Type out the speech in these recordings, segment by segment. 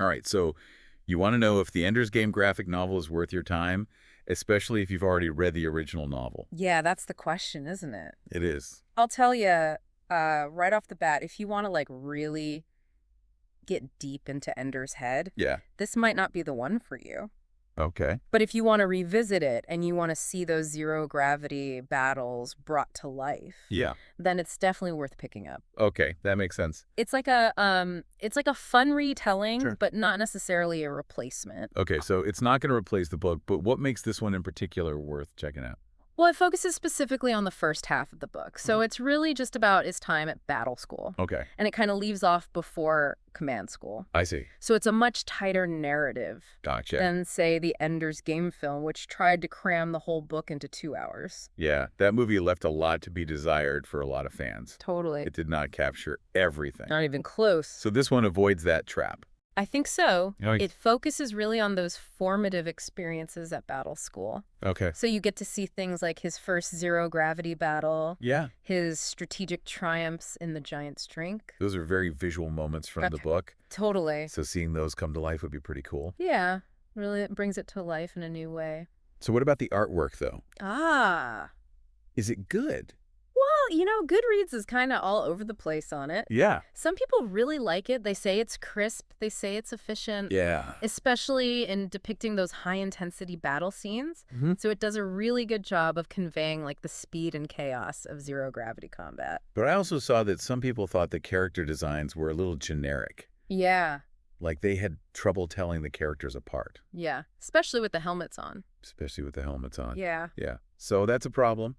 All right, so you want to know if the Ender's Game graphic novel is worth your time, especially if you've already read the original novel. Yeah, that's the question, isn't it? It is. I'll tell you right off the bat, if you want to like really get deep into Ender's head, Yeah. this might not be the one for you. Okay. But if you want to revisit it and you want to see those zero gravity battles brought to life, Yeah. then it's definitely worth picking up. Okay, that makes sense. It's like a fun retelling, Sure. but not necessarily a replacement. Okay, so it's not going to replace the book, but what makes this one in particular worth checking out? Well, it focuses specifically on the first half of the book. So it's really just about his time at battle school. Okay, And it kind of leaves off before command school. I see. So it's a much tighter narrative Gotcha. than, say, the Ender's Game film, which tried to cram the whole book into 2 hours. Yeah, that movie left a lot to be desired for a lot of fans. Totally. It did not capture everything. Not even close. So this one avoids that trap. I think so. Oh, It focuses really on those formative experiences at battle school. Okay. So you get to see things like his first zero-gravity battle, Yeah, his strategic triumphs in the Giant's Drink. those are very visual moments from the Okay. book. Totally. So seeing those come to life would be pretty cool. Yeah, really it brings it to life in a new way. So what about the artwork, though? Ah. Is it good? Well, Goodreads is kind of all over the place on it. Yeah. Some people really like it. They say it's crisp. They say it's efficient. Yeah. Especially in depicting those high-intensity battle scenes. Mhm. So it does a really good job of conveying, like, the speed and chaos of zero-gravity combat. But I also saw that some people thought the character designs were a little generic. Yeah, Like they had trouble telling the characters apart, yeah. Especially with the helmets on. especially with the helmets on. Yeah. Yeah. So that's a problem.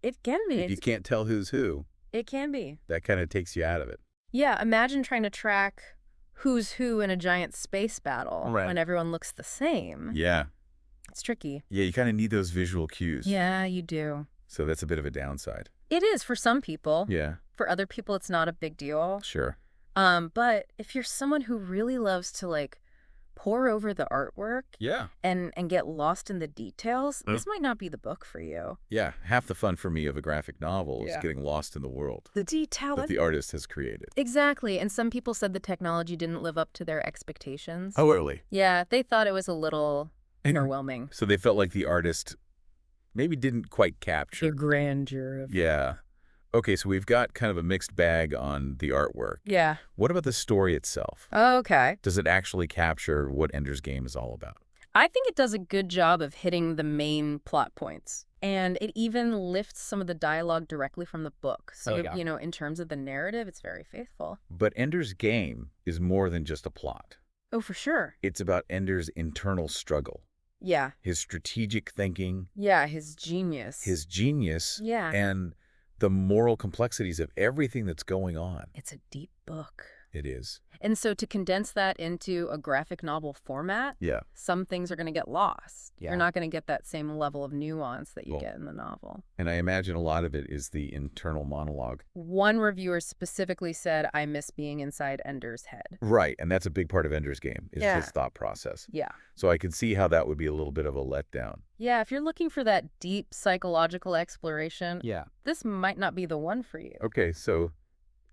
It can be. If you can't tell who's who, It can be. that kind of takes you out of it. Yeah, imagine trying to track who's who in a giant space battle Right. when everyone looks the same. Yeah. It's tricky. Yeah, you kind of need those visual cues. Yeah, you do. So that's a bit of a downside. It is for some people. Yeah, For other people, it's not a big deal. sure. But if you're someone who really loves to, like, pour over the artwork Yeah. and get lost in the details, Mm. this might not be the book for you. Yeah, half the fun for me of a graphic novel is Yeah. getting lost in the world The detail. that the artist has created. Exactly. And some people said the technology didn't live up to their expectations. Oh, really? Yeah, they thought it was a little underwhelming. So they felt like the artist maybe didn't quite capture. The grandeur of... Yeah. Okay, so we've got kind of a mixed bag on the artwork. Yeah. What about the story itself? Okay. Does it actually capture what Ender's Game is all about? I think it does a good job of hitting the main plot points. And it even lifts some of the dialogue directly from the book. So, yeah. in terms of the narrative, it's very faithful. But Ender's Game is more than just a plot. Oh, for sure. It's about Ender's internal struggle, Yeah. his strategic thinking, Yeah, his genius. his genius, Yeah. and the moral complexities of everything that's going on. It's a deep book. It is. And so to condense that into a graphic novel format, Yeah. some things are going to get lost. Yeah. You're not going to get that same level of nuance that you Well- get in the novel. And I imagine a lot of it is the internal monologue. One reviewer specifically said, I miss being inside Ender's head. Right, and that's a big part of Ender's Game, is Yeah. his thought process. Yeah. So I can see how that would be a little bit of a letdown. Yeah, if you're looking for that deep psychological exploration, Yeah. this might not be the one for you. Okay, so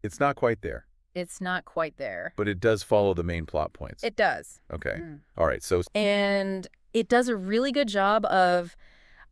it's not quite there, It's not quite there. but it does follow the main plot points. It does. Okay. All right, so And it does a really good job of,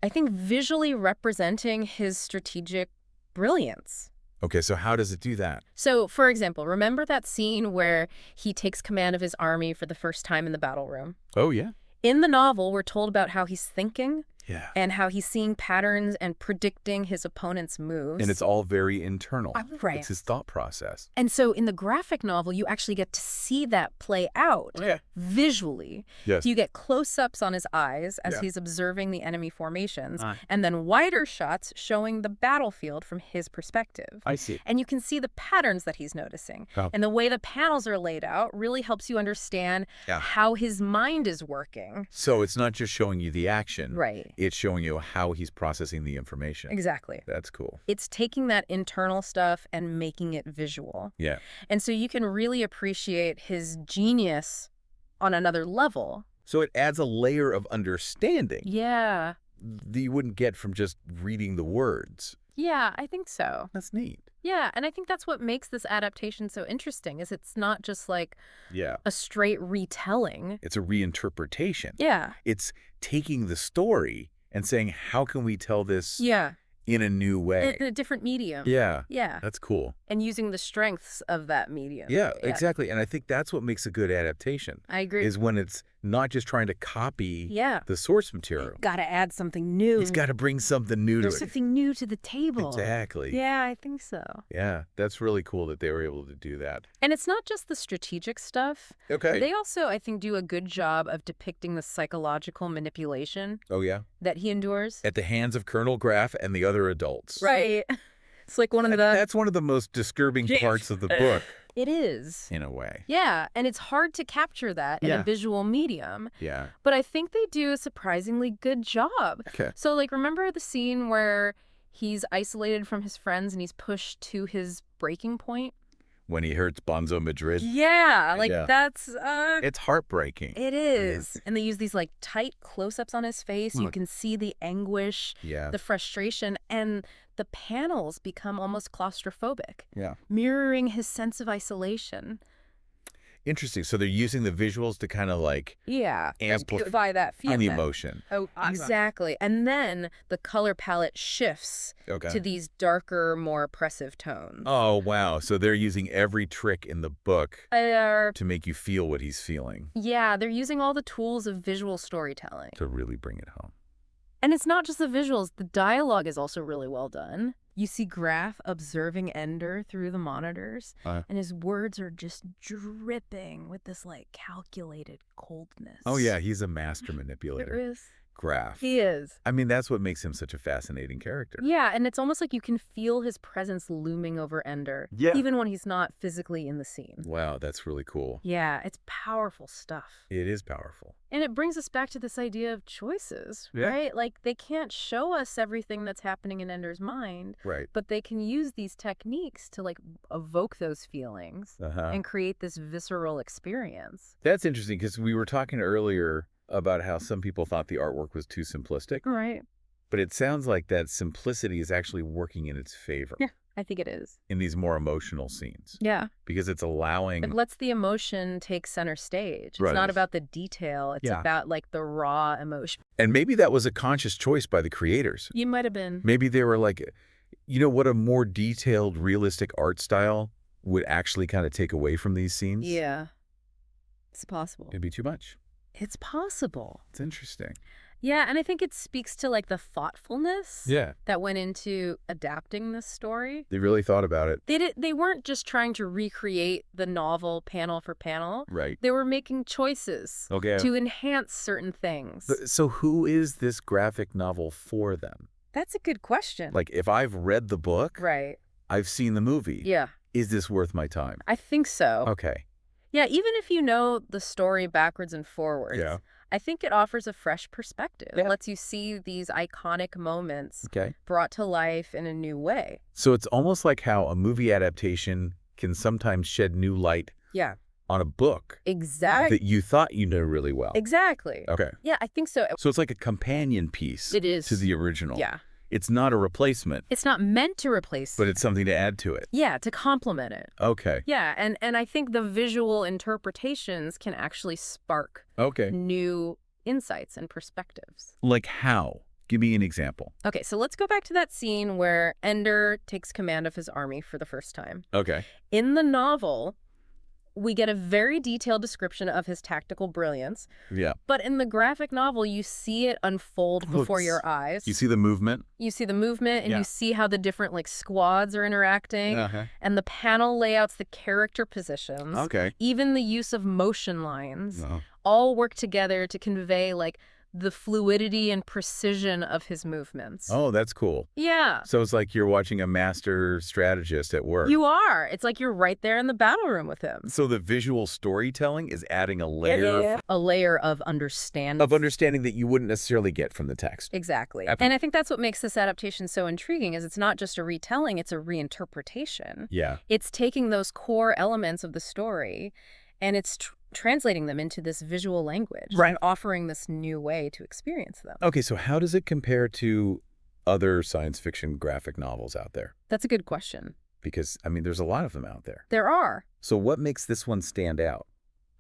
I think, visually representing his strategic brilliance. okay, so how does it do that? So, for example, remember that scene where he takes command of his army for the first time in the battle room? Oh, yeah. In the novel, we're told about how he's thinking Yeah. and how he's seeing patterns and predicting his opponent's moves. And it's all very internal. Right. It's his thought process. And so in the graphic novel, you actually get to see that play out Yeah. visually. Yes. You get close-ups on his eyes as Yeah. he's observing the enemy formations, Ah. and then wider shots showing the battlefield from his perspective. I see. And you can see the patterns that he's noticing. Oh. And the way the panels are laid out really helps you understand Yeah. how his mind is working. So it's not just showing you the action. Right. It's showing you how he's processing the information. Exactly. That's cool. It's taking that internal stuff and making it visual. Yeah. And so you can really appreciate his genius on another level. So it adds a layer of understanding Yeah. that you wouldn't get from just reading the words. Yeah, I think so. That's neat. Yeah, and I think that's what makes this adaptation so interesting, is it's not just like Yeah. a straight retelling. It's a reinterpretation. Yeah. It's taking the story and saying, how can we tell this Yeah. in a new way? In a different medium. Yeah. Yeah. That's cool. And using the strengths of that medium. Yeah, exactly. And I think that's what makes a good adaptation. I agree. Is when it's not just trying to copy the source material. Got to add something new. It's got to bring something new to it. There's something new to the table. Exactly. Yeah, I think so. Yeah, that's really cool that they were able to do that. And it's not just the strategic stuff. Okay. They also, I think, do a good job of depicting the psychological manipulation that he endures. At the hands of Colonel Graff and the other adults. Right. It's like one of the... That's one of the most disturbing parts of the book. It is. In a way. Yeah, and it's hard to capture that in a visual medium. Yeah. But I think they do a surprisingly good job. Okay. So, like, remember the scene where he's isolated from his friends and he's pushed to his breaking point? When he hurts Bonzo Madrid. Yeah, like that's... It's heartbreaking. It is. And they use these, like, tight close-ups on his face. You can see the anguish, the frustration, and the panels become almost claustrophobic. Yeah. Mirroring his sense of isolation. Interesting. So they're using the visuals to kind of like amplify that feeling. the emotion. Oh, exactly. And then the color palette shifts to these darker, more oppressive tones. Oh, wow. So they're using every trick in the book to make you feel what he's feeling. Yeah, they're using all the tools of visual storytelling. To really bring it home. And it's not just the visuals. The dialogue is also really well done. You see Graff observing Ender through the monitors, and his words are just dripping with this, like, calculated coldness. Oh, yeah. He's a master manipulator. There is. Graff. He is. I mean, that's what makes him such a fascinating character. Yeah, and it's almost like you can feel his presence looming over Ender, even when he's not physically in the scene. Wow, that's really cool. Yeah, it's powerful stuff. It is powerful. And it brings us back to this idea of choices, right? Like, they can't show us everything that's happening in Ender's mind, but they can use these techniques to, like, evoke those feelings and create this visceral experience. That's interesting, because we were talking earlier about how some people thought the artwork was too simplistic. Right. But it sounds like that simplicity is actually working in its favor. Yeah, I think it is. In these more emotional scenes. Yeah. Because it's allowing... It lets the emotion take center stage. It's not about the detail. It's about, like, the raw emotion. And maybe that was a conscious choice by the creators. You might have been. Maybe they were like, you know what, a more detailed, realistic art style would actually kind of take away from these scenes? Yeah. It's possible. It'd be too much. It's possible. It's interesting. Yeah, and I think it speaks to, like, the thoughtfulness that went into adapting this story. They really thought about it. They weren't just trying to recreate the novel panel for panel. Right. They were making choices to enhance certain things. So who is this graphic novel for them? That's a good question. Like, if I've read the book, I've seen the movie. Yeah. Is this worth my time? I think so. Okay. Yeah, even if you know the story backwards and forwards, I think it offers a fresh perspective. It lets you see these iconic moments brought to life in a new way. So it's almost like how a movie adaptation can sometimes shed new light on a book that you thought you know really well. Exactly. Okay. Yeah, I think so. So it's like a companion piece to the original. Yeah. It's not a replacement. It's not meant to replace. But it's something to add to it. Yeah, to complement it. Okay. Yeah, and I think the visual interpretations can actually spark new insights and perspectives. Like how? Give me an example. Okay, so let's go back to that scene where Ender takes command of his army for the first time. Okay. In the novel, we get a very detailed description of his tactical brilliance. Yeah. But in the graphic novel, you see it unfold before your eyes. You see the movement? You see the movement, and you see how the different, like, squads are interacting. And the panel layouts, the character positions. Even the use of motion lines all work together to convey, like, the fluidity and precision of his movements. Oh, that's cool. Yeah. So it's like you're watching a master strategist at work. You are. It's like you're right there in the battle room with him. So the visual storytelling is adding a layer a layer of understanding. Of understanding that you wouldn't necessarily get from the text. Exactly. And I think that's what makes this adaptation so intriguing, is it's not just a retelling, it's a reinterpretation. Yeah. It's taking those core elements of the story and it's translating them into this visual language, and offering this new way to experience them. Okay, so how does it compare to other science fiction graphic novels out there? That's a good question. Because, I mean, there's a lot of them out there. There are. So what makes this one stand out?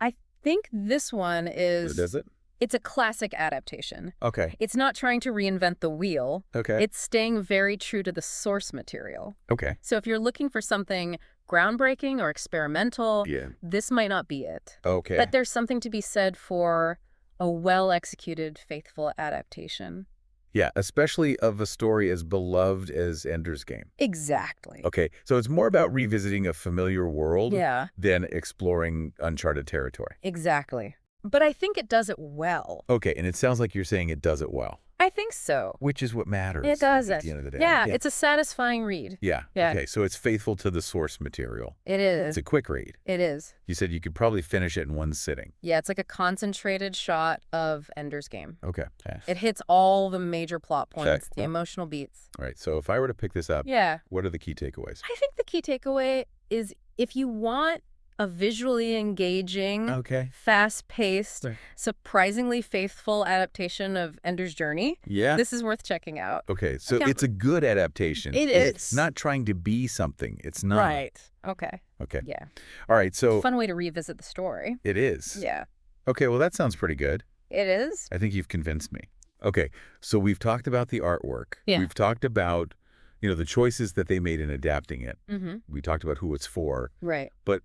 I think this one is... Does it? It's a classic adaptation. Okay. It's not trying to reinvent the wheel. Okay. It's staying very true to the source material. Okay. So if you're looking for something groundbreaking or experimental, this might not be it. Okay. But there's something to be said for a well-executed, faithful adaptation. Yeah, especially of a story as beloved as Ender's Game. Exactly. Okay, so it's more about revisiting a familiar world than exploring uncharted territory. Exactly. But I think it does it well. Okay, and it sounds like you're saying it does it well. I think so. Which is what matters. It does at the end of the day. Yeah, it's a satisfying read. Yeah. Okay, so it's faithful to the source material. It is. It's a quick read. It is. You said you could probably finish it in one sitting. Yeah, it's like a concentrated shot of Ender's Game. Okay. It hits all the major plot points, the emotional beats. All right, so if I were to pick this up, what are the key takeaways? I think the key takeaway is if you want a visually engaging, fast-paced, surprisingly faithful adaptation of Ender's Journey. Yeah. This is worth checking out. Okay, so it's a good adaptation. It is. It's not trying to be something. It's not. Right. Okay. Yeah. All right, so... Fun way to revisit the story. It is. Yeah. Okay, well, that sounds pretty good. It is. I think you've convinced me. Okay, so we've talked about the artwork. Yeah. We've talked about, the choices that they made in adapting it. Mm-hmm. We talked about who it's for. Right. But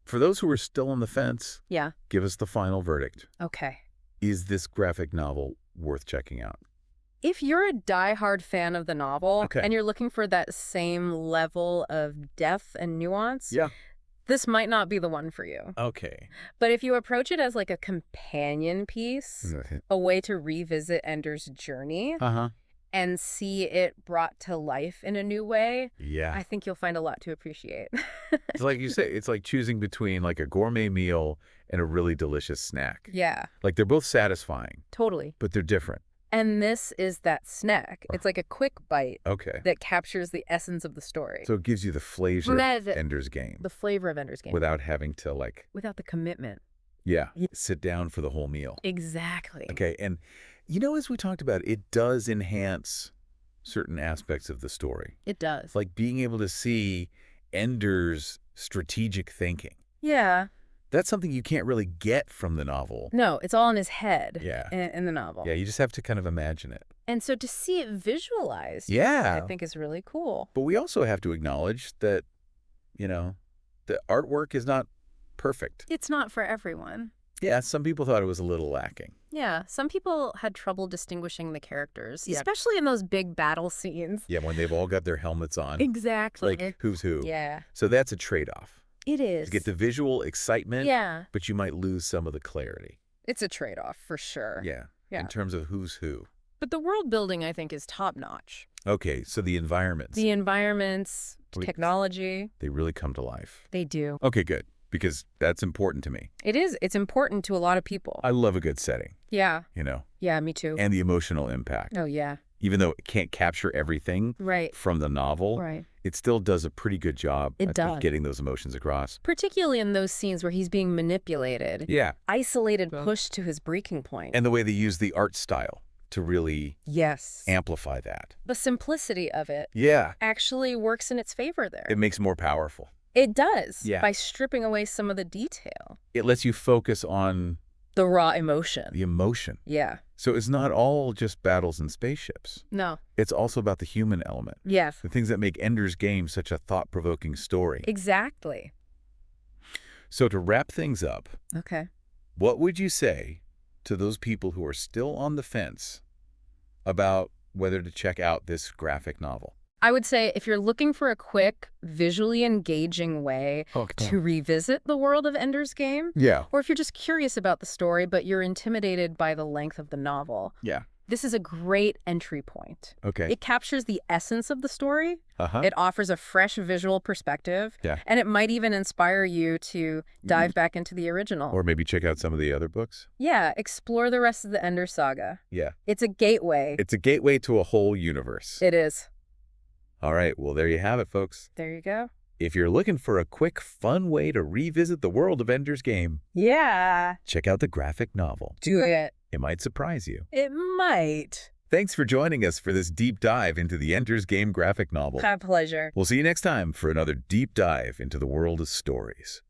for those who are still on the fence, give us the final verdict. Okay. Is this graphic novel worth checking out? If you're a diehard fan of the novel and you're looking for that same level of depth and nuance, this might not be the one for you. Okay. But if you approach it as like a companion piece, a way to revisit Ender's journey, and see it brought to life in a new way, I think you'll find a lot to appreciate. It's like you say, it's like choosing between like a gourmet meal and a really delicious snack. Yeah. Like they're both satisfying. Totally. But they're different. And this is that snack. It's like a quick bite that captures the essence of the story. So it gives you the flavor of Ender's Game. The flavor of Ender's Game. Without having to without the commitment. Yeah. Sit down for the whole meal. Exactly. Okay. And as we talked about, it does enhance certain aspects of the story. It does. Like being able to see Ender's strategic thinking. Yeah. That's something you can't really get from the novel. No, it's all in his head in the novel. Yeah, you just have to kind of imagine it. And so to see it visualized, I think is really cool. But we also have to acknowledge that, the artwork is not perfect. It's not for everyone. Yeah, some people thought it was a little lacking. Yeah, some people had trouble distinguishing the characters, especially in those big battle scenes. Yeah, when they've all got their helmets on. Exactly. Like, who's who. Yeah. So that's a trade-off. It is. To get the visual excitement, but you might lose some of the clarity. It's a trade-off, for sure. Yeah, in terms of who's who. But the world building, I think, is top-notch. Okay, so the environments. The environments, technology. They really come to life. They do. Okay, good. Because that's important to me. It is. It's important to a lot of people. I love a good setting. Yeah. Yeah, me too. And the emotional impact. Oh, yeah. Even though it can't capture everything from the novel, it still does a pretty good job of getting those emotions across. Particularly in those scenes where he's being manipulated. Yeah. Isolated, pushed to his breaking point. And the way they use the art style to really amplify that. The simplicity of it actually works in its favor there. It makes it more powerful. It does, by stripping away some of the detail. It lets you focus on the raw emotion. The emotion. Yeah. So it's not all just battles and spaceships. No. It's also about the human element. Yes. The things that make Ender's Game such a thought-provoking story. Exactly. So to wrap things up, what would you say to those people who are still on the fence about whether to check out this graphic novel? I would say if you're looking for a quick, visually engaging way to revisit the world of Ender's Game, or if you're just curious about the story but you're intimidated by the length of the novel, this is a great entry point. It captures the essence of the story. It offers a fresh visual perspective, and it might even inspire you to dive back into the original. Or maybe check out some of the other books. Yeah, explore the rest of the Ender saga. Yeah. It's a gateway. It's a gateway to a whole universe. It is. All right, well, there you have it, folks. There you go. If you're looking for a quick, fun way to revisit the world of Ender's Game, check out the graphic novel. Do it. It might surprise you. It might. Thanks for joining us for this deep dive into the Ender's Game graphic novel. My pleasure. We'll see you next time for another deep dive into the world of stories.